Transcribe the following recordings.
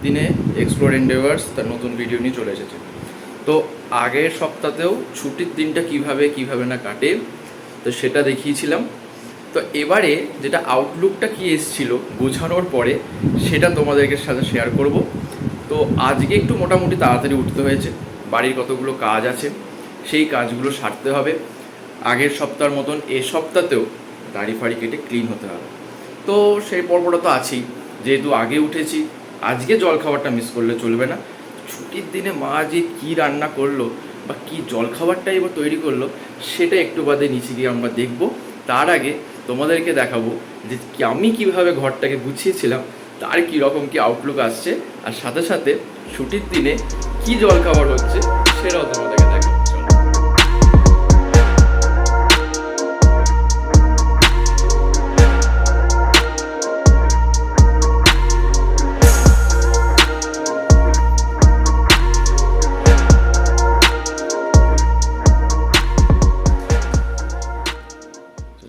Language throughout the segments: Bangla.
দিনে এক্সপ্লোর এন্ডেভার্স তার নতুন ভিডিও নিয়ে চলে এসেছে। তো আগের সপ্তাহতেও ছুটির দিনটা কিভাবে না কাটে, তো সেটা দেখিয়েছিলাম। তো এবারে যেটা আউটলুকটা কি এসেছিল বোঝানোর পরে সেটা তোমাদেরকে সাথে শেয়ার করব। তো আজকে একটু মোটামুটি তাড়াতাড়ি উঠতে হয়েছে, বাড়ির কতগুলো কাজ আছে সেই কাজগুলো সারতে হবে। আগের সপ্তাহের মতন এ সপ্তাহতেও দাড়ি ফাড়ি কেটে ক্লিন হতে হবে। তো সেই পর্বটা তো আছেই, যেহেতু আগে উঠেছি আজকে জলখাবারটা মিস করলে চলবে না। ছুটির দিনে মা যে কী রান্না করলো বা কী জলখাবারটা এবার তৈরি করলো সেটা একটু বাদে নিচে গিয়ে আমরা দেখব। তার আগে তোমাদেরকে দেখাবো যে আমি কিভাবে ঘরটাকে গুছিয়েছিলাম, তার কীরকম কী আউটলুক আসছে, আর সাথে সাথে ছুটির দিনে কী জলখাবার হচ্ছে সেটাও তোমাদেরকে দেখাবো।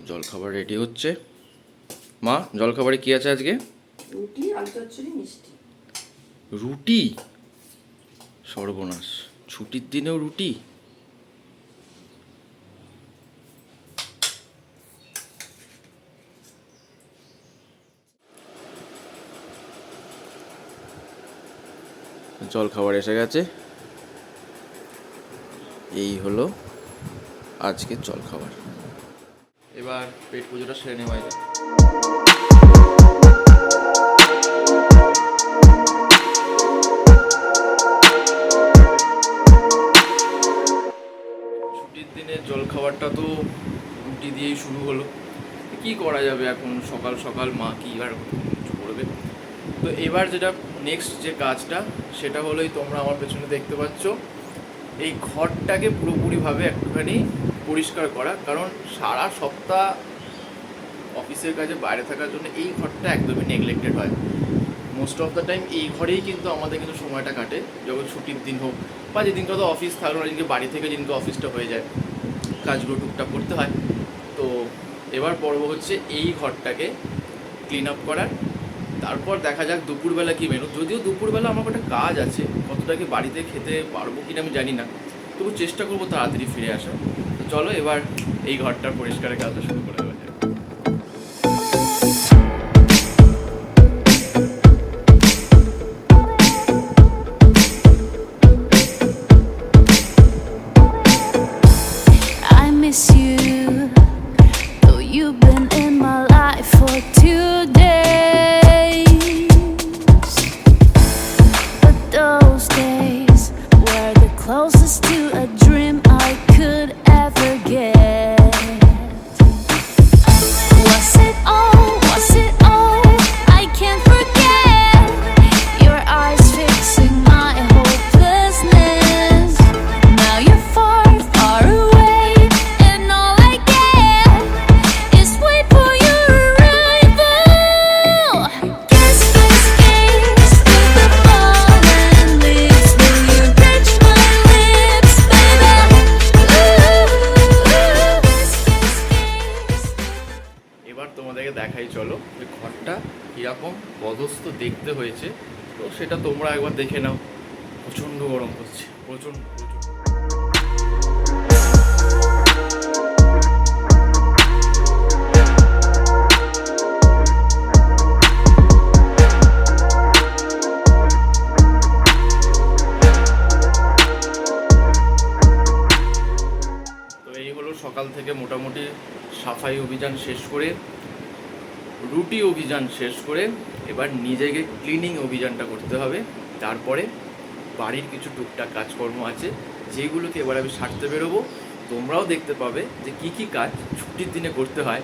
জলখাবার রেডি হচ্ছে। মা, জলখাবারে কি আছে আজকে? রুটি, আলু চচ্চড়ি, মিষ্টি। রুটি? সর্বনাশ, ছুটির দিনেও রুটি? জলখাবার এসে গেছে, এই হলো আজকের জলখাবার। এবার পেট পুজোটা সেরে নেওয়া যায়। ছুটির দিনে জলখাবারটা তো রুটি দিয়েই শুরু হলো, কি করা যাবে এখন সকাল সকাল মা কি আর কিছু করবে। তো এবার যেটা নেক্সট যে কাজটা সেটা হলোই তোমরা আমার পেছনে দেখতে পাচ্ছ, এই ঘরটাকে পুরোপুরিভাবে একটুখানি পরিষ্কার করা। কারণ সারা সপ্তাহ অফিসের কাজে বাইরে থাকার জন্য এই ঘরটা একদমই নেগলেক্টেড হয়। মোস্ট অফ দ্য টাইম এই ঘরেই কিন্তু আমাদের কিন্তু সময়টা কাটে, যখন ছুটির দিন হোক বা যেদিনকে তো অফিস থাকলো না, যেদিনকে বাড়ি থেকে যেদিনকে অফিসটা হয়ে যায় কাজগুলো টুকটাক করতে হয়। তো এবার পর্ব হচ্ছে এই ঘরটাকে ক্লিন আপ করার। তারপর দেখা যাক দুপুরবেলা কী মেনু। যদিও দুপুরবেলা আমার একটা কাজ আছে, কতটা কি বাড়িতে খেতে পারবো কিনা আমি জানি না, তবু চেষ্টা করবো তাড়াতাড়ি ফিরে আসার। তো চলো এবার এই ঘরটার পরিষ্কারের কাজটা শুরু করে দেওয়া যায়। I miss you, though you've been in my life for 2 days. But those days were the closest to a dream I could ever get. Was it all? Was it all? I can't forget your eyes fixing my hopelessness. Now you're far, far away, and all I get is wait for your arrival. Kiss, kiss, kiss to the fallen leaves. Will you touch my lips, baby? Kiss, kiss, kiss. এবার তোমাদেরকে দেখাই চলো যে ঘরটা কীরকম পদস্থ দেখতে হয়েছে। তো সেটা তোমরা একবার দেখে নাও। প্রচণ্ড গরম হচ্ছে, প্রচণ্ড। তো এই হলো সকাল থেকে মোটামুটি সাফাই অভিযান শেষ করে, রুটি অভিযান শেষ করে এবার নিজেকে ক্লিনিং অভিযানটা করতে হবে। তারপরে বাড়ির কিছু টুকটাক কাজকর্ম আছে যেগুলোকে এবার আমি সারতে বেরোবো। তোমরাও দেখতে পাবে যে কী কী কাজ ছুটির দিনে করতে হয়।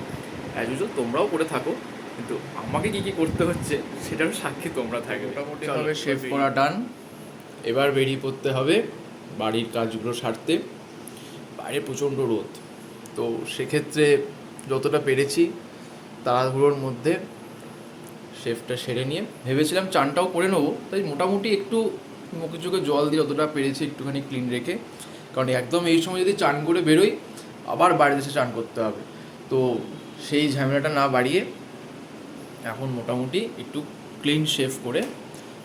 অ্যাজ ইউজুয়াল তোমরাও করে থাকো, কিন্তু আমাকে কী কী করতে হচ্ছে সেটারও সাক্ষী তোমরা থাকবে। মোটামুটিভাবে শেভ করা ডান, এবার বেরিয়ে পড়তে হবে বাড়ির কাজগুলো সারতে। বাইরে প্রচণ্ড রোদ, তো সেক্ষেত্রে যতটা পেরেছি তাড়াহুড়োর মধ্যে শেফটা সেরে নিয়ে ভেবেছিলাম চানটাও করে নেবো, তাই মোটামুটি একটু মুখে চোখে জল দিয়ে যতটা পেরেছি একটুখানি ক্লিন রেখে, কারণ একদম এই সময় যদি চান করে বেরোই আবার বাড়িতে এসে চান করতে হবে, তো সেই ঝামেলাটা না বাড়িয়ে এখন মোটামুটি একটু ক্লিন শেভ করে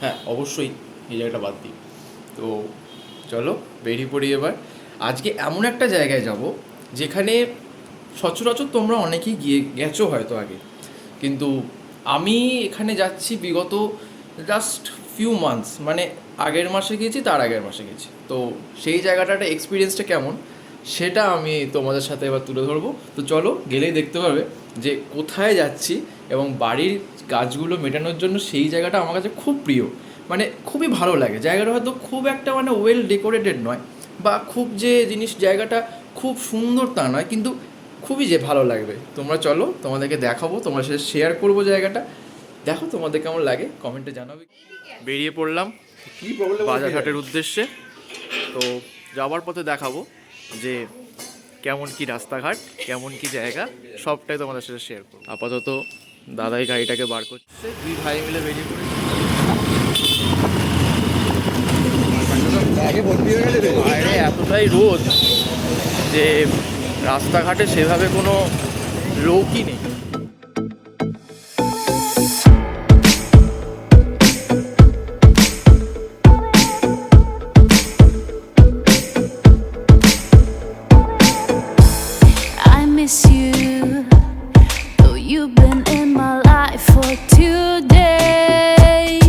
হ্যাঁ অবশ্যই এই জায়গাটা বাদ দিই। তো চলো বেরিয়ে পড়ি এবার। আজকে এমন একটা জায়গায় যাব যেখানে সচরাচর তোমরা অনেকেই গেছো হয়তো আগে, কিন্তু আমি এখানে যাচ্ছি বিগত জাস্ট ফিউ মান্থস, মানে আগের মাসে গেছি, তার আগের মাসে গেছি। তো সেই জায়গাটার এক্সপিরিয়েন্সটা কেমন সেটা আমি তোমাদের সাথে এবার তুলে ধরবো। তো চলো, গেলেই দেখতে পাবে যে কোথায় যাচ্ছি, এবং বাড়ির কাজগুলো মেটানোর জন্য সেই জায়গাটা আমার কাছে খুব প্রিয়, মানে খুবই ভালো লাগে। জায়গাটা হয়তো খুব একটা মানে ওয়েল ডেকোরেটেড নয়, বা খুব যে জায়গাটা খুব সুন্দর তা নয়, কিন্তু খুবই যে ভালো লাগবে। তোমরা চলো, তোমাদেরকে দেখাবো, তোমার সাথে শেয়ার করবো জায়গাটা। দেখো তোমাদের কেমন লাগে, কমেন্টে জানাবে। বেরিয়ে পড়লাম বাজারঘাটের উদ্দেশ্যে। তো যাওয়ার পথে দেখাবো যে কেমন কি রাস্তাঘাট, কেমন কি জায়গা, সবটাই তোমাদের সাথে শেয়ার করবো। আপাতত দাদাই গাড়িটাকে বার করছে, দুই ভাই মিলে বেরিয়ে পড়েছি। বাইরে এতটাই রোদ যে রাস্তাঘাটে সেভাবে কোনো লোকই নেই। I miss you, though you've been in my life for 2 days.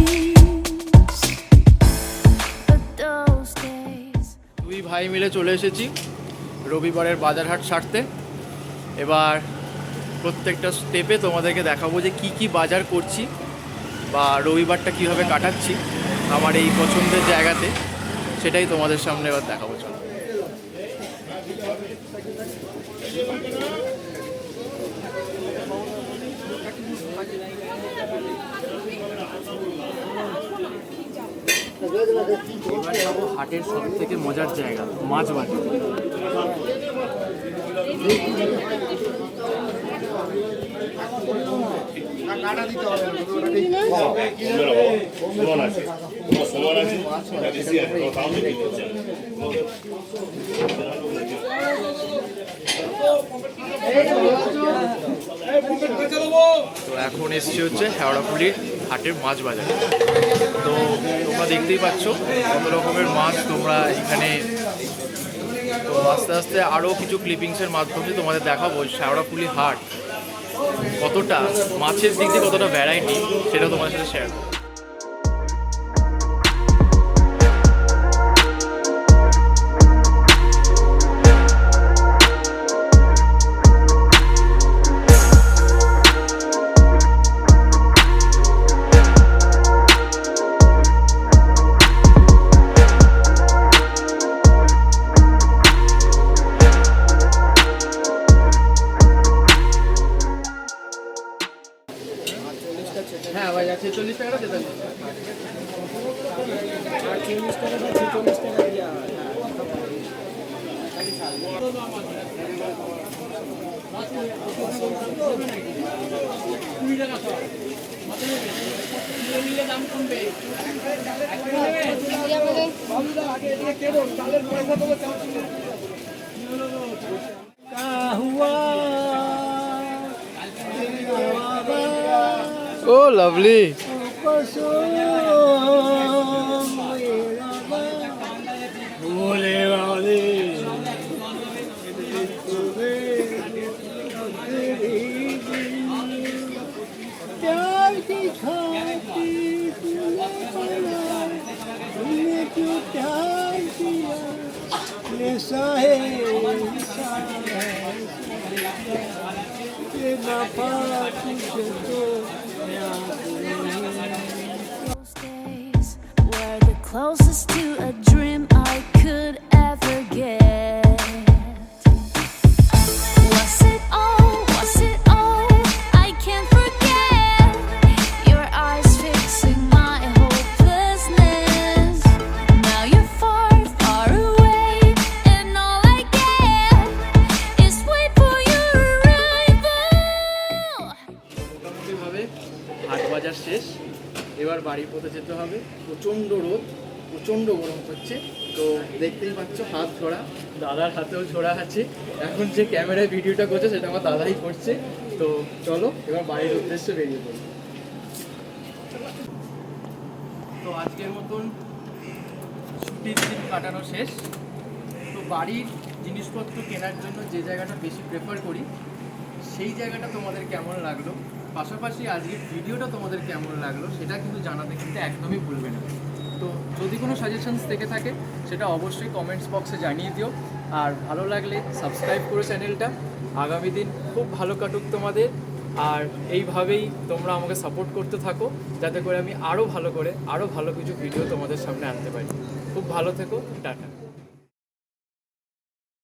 But those days. দুই ভাই মিলে চলে এসেছি রবিবারের বাজারহাট সারতে। এবার প্রত্যেকটা স্টেপে তোমাদেরকে দেখাবো যে কি কি বাজার করছি, বা রবিবারটা কীভাবে কাটাচ্ছি আমার এই পছন্দের জায়গাতে, সেটাই তোমাদের সামনে এবার দেখাবো। চলো। এবার যাবো হাটের সব থেকে মজার জায়গা, মাছ বাজার। তো এখন এসছি হচ্ছে হাওড়াপুলির হাটের মাছ বাজারে। তো তোমরা দেখতেই পাচ্ছ কত রকমের মাছ তোমরা এখানে। তো আস্তে আস্তে আরও কিছু ক্লিপিংসের মাধ্যমে তোমাদের দেখাবো শেওড়াফুলি হাট কতটা মাছের দিক দিয়ে কতটা ভ্যারাইটি, সেটা তোমাদের সাথে শেয়ার করবো। হ্যাঁ ভাই, 46 টাকাটা যেতে হবে। Oh, lovely. Those days were the closest to a dream I could ever get. Was it all? Was it all? I can't forget your eyes fixing my hopelessness. Now you're far, far away, and all I get is wait for your arrival. মোটামুটিভাবে হাট বাজার শেষ, এবার বাড়ির পথে যেতে হবে। প্রচণ্ড রোদ, প্রচণ্ড গরম হচ্ছে। তো দেখতেই পাচ্ছ হাত ছড়া, দাদার হাতেও ছড়া আছে। এখন যে ক্যামেরায় ভিডিওটা করছে সেটা আমার দাদাই করছে। তো চলো এবার বাড়ির উদ্দেশ্যে বেরিয়ে পড়ি। তো আজকের মতন ছুটির দিন কাটানো শেষ। তো বাড়ির জিনিসপত্র কেনার জন্য যে জায়গাটা বেশি প্রেফার করি সেই জায়গাটা তোমাদের কেমন লাগলো, পাশাপাশি আজকের ভিডিওটা তোমাদের কেমন লাগলো সেটা কিন্তু জানাতে কিন্তু একদমই ভুলবে না। তো যদি কোনো সাজেশনস থেকে থাকে সেটা অবশ্যই কমেন্টস বক্সে জানিয়ে দিও। আর ভালো লাগলে সাবস্ক্রাইব করো চ্যানেলটা। আগামী দিন খুব ভালো কাটুক তোমাদের, আর এইভাবেই তোমরা আমাকে সাপোর্ট করতে থাকো যাতে করে আমি আরও ভালো করে আরও ভালো কিছু ভিডিও তোমাদের সামনে আনতে পারি। খুব ভালো থেকো, টাটা।